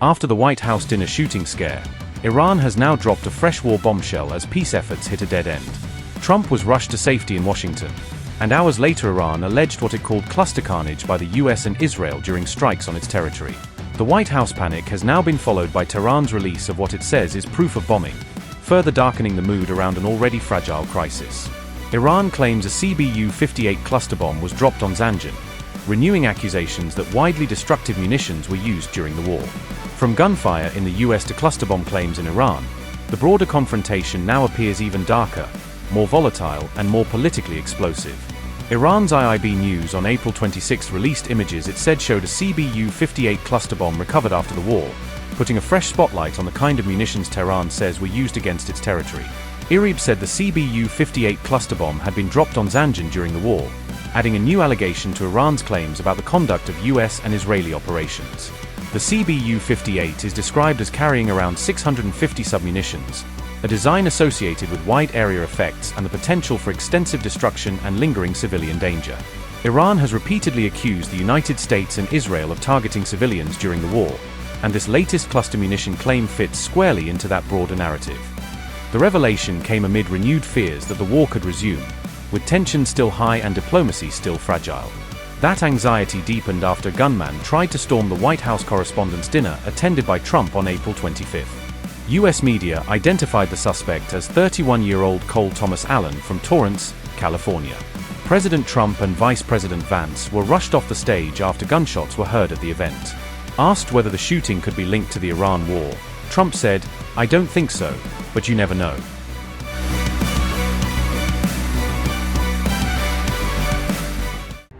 After the White House dinner shooting scare, Iran has now dropped a fresh war bombshell as peace efforts hit a dead end. Trump was rushed to safety in Washington, and hours later Iran alleged what it called cluster carnage by the US and Israel during strikes on its territory. The White House panic has now been followed by Tehran's release of what it says is proof of bombing, further darkening the mood around an already fragile crisis. Iran claims a CBU-58 cluster bomb was dropped on Zanjan, renewing accusations that widely destructive munitions were used during the war. From gunfire in the US to cluster bomb claims in Iran, the broader confrontation now appears even darker, more volatile, and more politically explosive. Iran's IRIB News on April 26 released images it said showed a CBU-58 cluster bomb recovered after the war, putting a fresh spotlight on the kind of munitions Tehran says were used against its territory. IRIB said the CBU-58 cluster bomb had been dropped on Zanjan during the war, adding a new allegation to Iran's claims about the conduct of US and Israeli operations. The CBU-58 is described as carrying around 650 submunitions, a design associated with wide area effects and the potential for extensive destruction and lingering civilian danger. Iran has repeatedly accused the United States and Israel of targeting civilians during the war, and this latest cluster munition claim fits squarely into that broader narrative. The revelation came amid renewed fears that the war could resume, with tensions still high and diplomacy still fragile. That anxiety deepened after a gunman tried to storm the White House Correspondents' Dinner attended by Trump on April 25. US media identified the suspect as 31-year-old Cole Thomas Allen from Torrance, California. President Trump and Vice President Vance were rushed off the stage after gunshots were heard at the event. Asked whether the shooting could be linked to the Iran war, Trump said, "I don't think so, but you never know."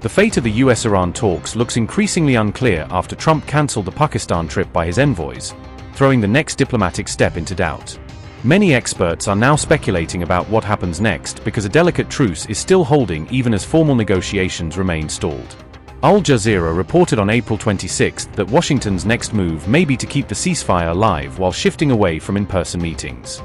The fate of the US-Iran talks looks increasingly unclear after Trump cancelled the Pakistan trip by his envoys, throwing the next diplomatic step into doubt. Many experts are now speculating about what happens next because a delicate truce is still holding even as formal negotiations remain stalled. Al Jazeera reported on April 26 that Washington's next move may be to keep the ceasefire alive while shifting away from in-person meetings.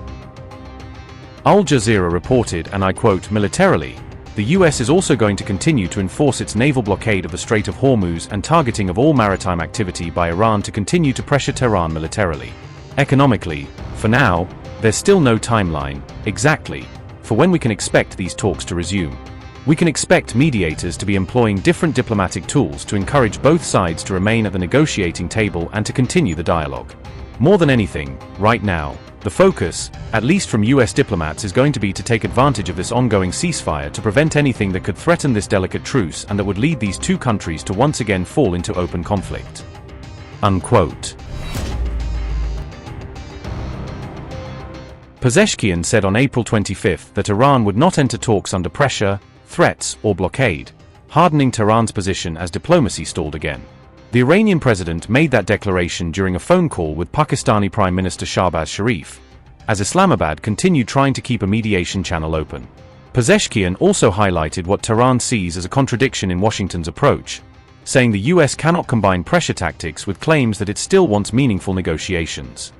Al Jazeera reported, and I quote, "Militarily, the US is also going to continue to enforce its naval blockade of the Strait of Hormuz and targeting of all maritime activity by Iran to continue to pressure Tehran militarily. Economically, for now, there's still no timeline, exactly, for when we can expect these talks to resume. We can expect mediators to be employing different diplomatic tools to encourage both sides to remain at the negotiating table and to continue the dialogue. More than anything, right now, the focus, at least from US diplomats, is going to be to take advantage of this ongoing ceasefire to prevent anything that could threaten this delicate truce and that would lead these two countries to once again fall into open conflict." Unquote. Pezeshkian said on April 25 that Iran would not enter talks under pressure, threats, or blockade, hardening Tehran's position as diplomacy stalled again. The Iranian president made that declaration during a phone call with Pakistani Prime Minister Shahbaz Sharif, as Islamabad continued trying to keep a mediation channel open. Pezeshkian also highlighted what Tehran sees as a contradiction in Washington's approach, saying the US cannot combine pressure tactics with claims that it still wants meaningful negotiations.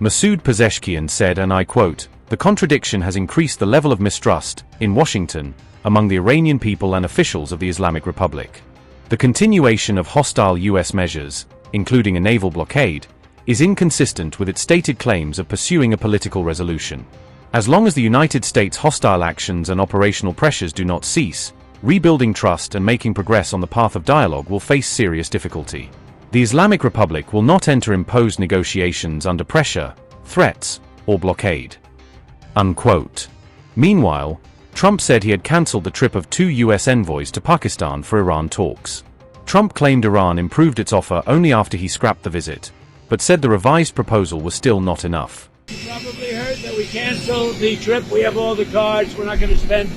Masoud Pezeshkian said, and I quote, "The contradiction has increased the level of mistrust, in Washington, among the Iranian people and officials of the Islamic Republic. The continuation of hostile US measures, including a naval blockade, is inconsistent with its stated claims of pursuing a political resolution. As long as the United States' hostile actions and operational pressures do not cease, rebuilding trust and making progress on the path of dialogue will face serious difficulty. The Islamic Republic will not enter imposed negotiations under pressure, threats, or blockade." Unquote. Meanwhile, Trump said he had cancelled the trip of 2 US envoys to Pakistan for Iran talks. Trump claimed Iran improved its offer only after he scrapped the visit, but said the revised proposal was still not enough. You probably heard that we canceled the trip. We have all the cards. We're not going to spend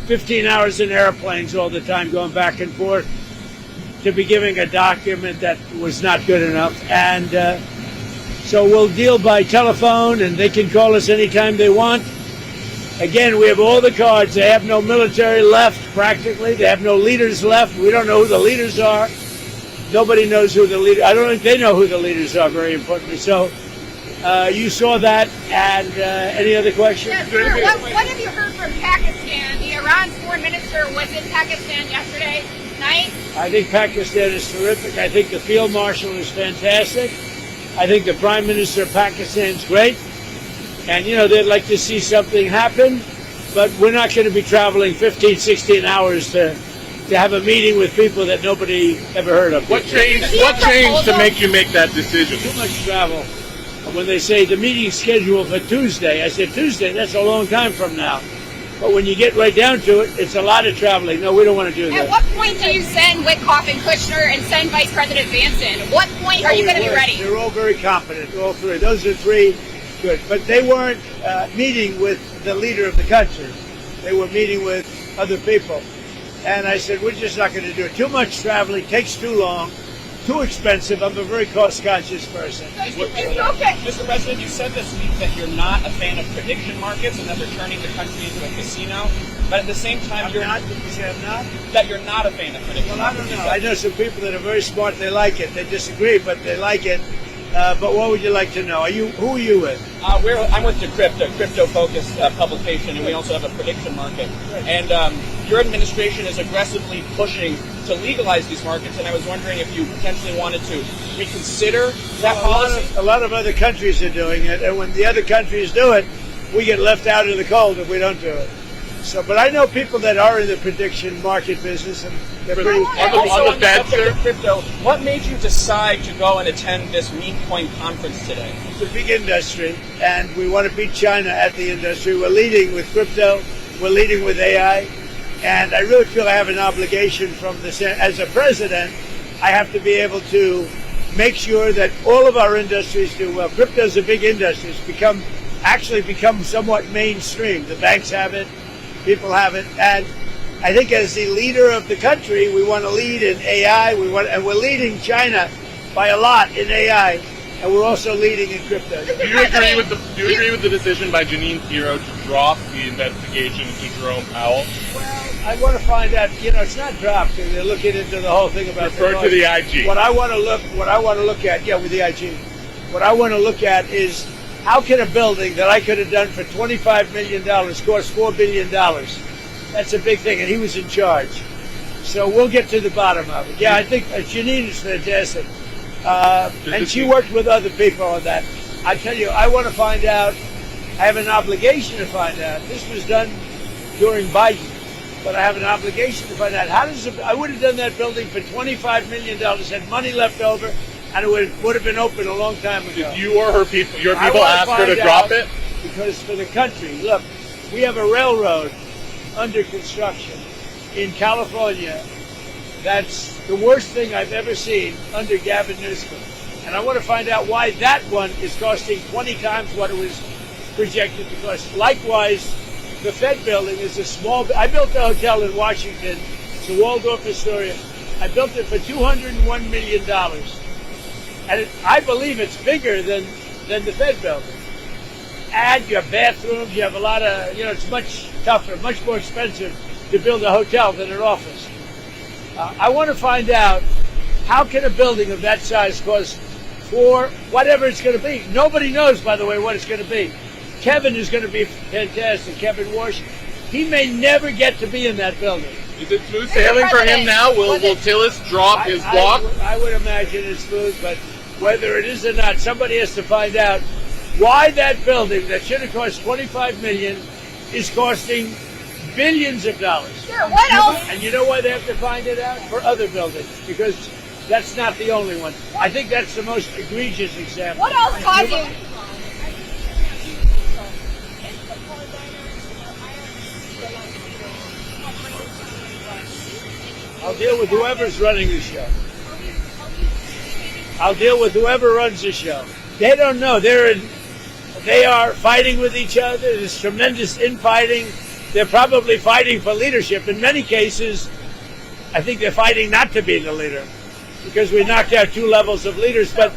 15 hours in airplanes all the time going back and forth to be giving a document that was not good enough. And so we'll deal by telephone, and they can call us anytime they want. Again, we have all the cards. They have no military left, practically. They have no leaders left. We don't know who the leaders are. Nobody knows who the leaders are. I don't think they know who the leaders are, very importantly. So you saw that. And any other questions? Yes, sir. What have you heard from Pakistan? The Iran's foreign minister was in Pakistan yesterday night. I think Pakistan is terrific. I think the field marshal is fantastic. I think the Prime Minister of Pakistan's great. And, they'd like to see something happen. But we're not going to be traveling 15, 16 hours to have a meeting with people that nobody ever heard of. What changed to make you make that decision? Too much travel. When they say the meeting's scheduled for Tuesday, I said, Tuesday, that's a long time from now. But when you get right down to it, it's a lot of traveling. No, we don't want to do that. At what point do you send Witkoff and Kushner and send Vice President Vance in? What point are you going to be ready? They're all very competent, all three. Those are three good. But they weren't meeting with the leader of the country. They were meeting with other people. And I said, we're just not going to do it. Too much traveling, takes too long, too expensive. I'm a very cost-conscious person. Mr. President, you said this week that you're not a fan of prediction markets and that they're turning the country into a casino. But at the same time, I'm not. Did you say I'm not? That you're not a fan of prediction markets. Well, I don't know. I know some people that are very smart. They like it. They disagree, but they like it. But what would you like to know? Who are you with? I'm with Decrypt, a crypto-focused publication, and we also have a prediction market. And your administration is aggressively pushing to legalize these markets, and I was wondering if you potentially wanted to reconsider that policy. A lot of other countries are doing it, and when the other countries do it, we get left out in the cold if we don't do it. So, but I know people that are in the prediction market business, and they're pretty. On the Fed, sir? Crypto, what made you decide to go and attend this Mean Point conference today? It's a big industry, and we want to beat China at the industry. We're leading with crypto. We're leading with AI. And I really feel I have an obligation from this. As a president, I have to be able to make sure that all of our industries do well. Crypto is a big industry. It's actually become somewhat mainstream. The banks have it. People have it. And I think as the leader of the country, we want to lead in AI. And we're leading China by a lot in AI. And we're also leading in crypto. Do you agree with the decision by Jeanine Pirro to drop the investigation into Jerome Powell? Well, I want to find out. It's not dropped. They're looking into the whole thing about. Refer to the IG. What I want to look at, with the IG. What I want to look at is how can a building that I could have done for $25 million cost $4 billion? That's a big thing, and he was in charge. So we'll get to the bottom of it. Yeah, I think Jeanine is fantastic. And she worked with other people on that. I tell you, I want to find out. I have an obligation to find out. This was done during Biden, but I have an obligation to find out I would have done that building for $25 million, had money left over, and it would have been open a long time ago. Did you or your people ask her to drop it? Because for the country, look, we have a railroad under construction in California. That's the worst thing I've ever seen under Gavin Newsom. And I want to find out why that one is costing 20 times what it was projected to cost. Likewise, the Fed building is a small. I built a hotel in Washington. It's a Waldorf Astoria. I built it for $201 million. And I believe it's bigger than the Fed building. And you have bathrooms, you have a lot of, it's much tougher, much more expensive to build a hotel than an office. I want to find out how can a building of that size cost for whatever it's going to be. Nobody knows, by the way, what it's going to be. Kevin is going to be fantastic, Kevin Walsh. He may never get to be in that building. Is it smooth sailing for him now? Will Tillis drop his block? I would imagine it's smooth, but whether it is or not, somebody has to find out why that building that should have cost $25 million is costing billions of dollars. Sure, what else? And you know why they have to find it out? For other buildings, because that's not the only one. I think that's the most egregious example. What else caused you? I'll deal with whoever's running the show. I'll deal with whoever runs the show. They don't know. They are fighting with each other. There's tremendous infighting. They're probably fighting for leadership. In many cases, I think they're fighting not to be the leader because we knocked out 2 levels of leaders. But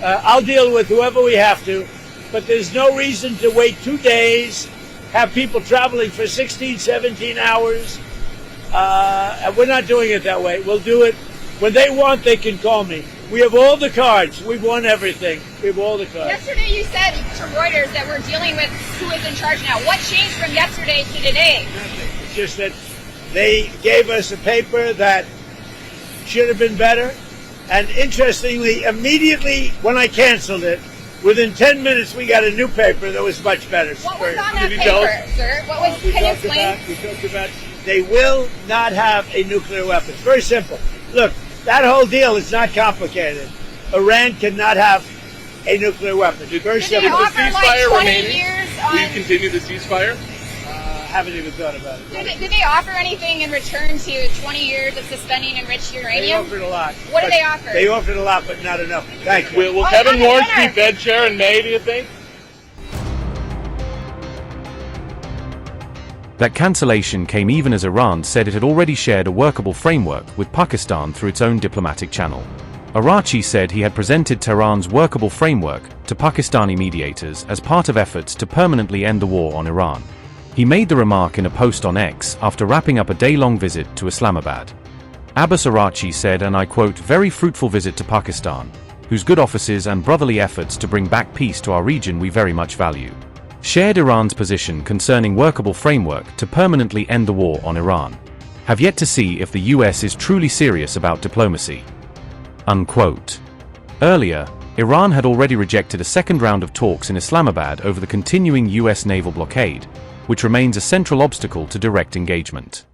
I'll deal with whoever we have to. But there's no reason to wait 2 days, have people traveling for 16, 17 hours. And we're not doing it that way. We'll do it when they want. They can call me. We have all the cards. We've won everything. We have all the cards. Yesterday you said to Reuters that we're dealing with who is in charge now. What changed from yesterday to today? Nothing. It's just that they gave us a paper that should have been better. And interestingly, immediately when I canceled it, within 10 minutes we got a new paper that was much better. What was on that Can you tell us? paper, sir? What was? We Can you talked explain? about they will not have a nuclear weapon. It's very simple. Look, that whole deal is not complicated. Iran cannot have a nuclear weapon. It's very Did they simple. offer like ceasefire 20 remaining? years Will you on? continue the ceasefire? Haven't even thought about it. Did they offer anything in return to 20 years of suspending enriched They uranium? offered a lot. What did but they offer? They offered a lot, but not enough. Thank you. Will Oh, Kevin on the Warren dinner. be Fed chair in May, do you think? That cancellation came even as Iran said it had already shared a workable framework with Pakistan through its own diplomatic channel. Arachi said he had presented Tehran's workable framework to Pakistani mediators as part of efforts to permanently end the war on Iran. He made the remark in a post on X after wrapping up a day-long visit to Islamabad. Abbas Arachi said, and I quote, "Very fruitful visit to Pakistan, whose good offices and brotherly efforts to bring back peace to our region we very much value. Shared Iran's position concerning workable framework to permanently end the war on Iran. Have yet to see if the US is truly serious about diplomacy." Unquote. Earlier, Iran had already rejected a second round of talks in Islamabad over the continuing US naval blockade, which remains a central obstacle to direct engagement.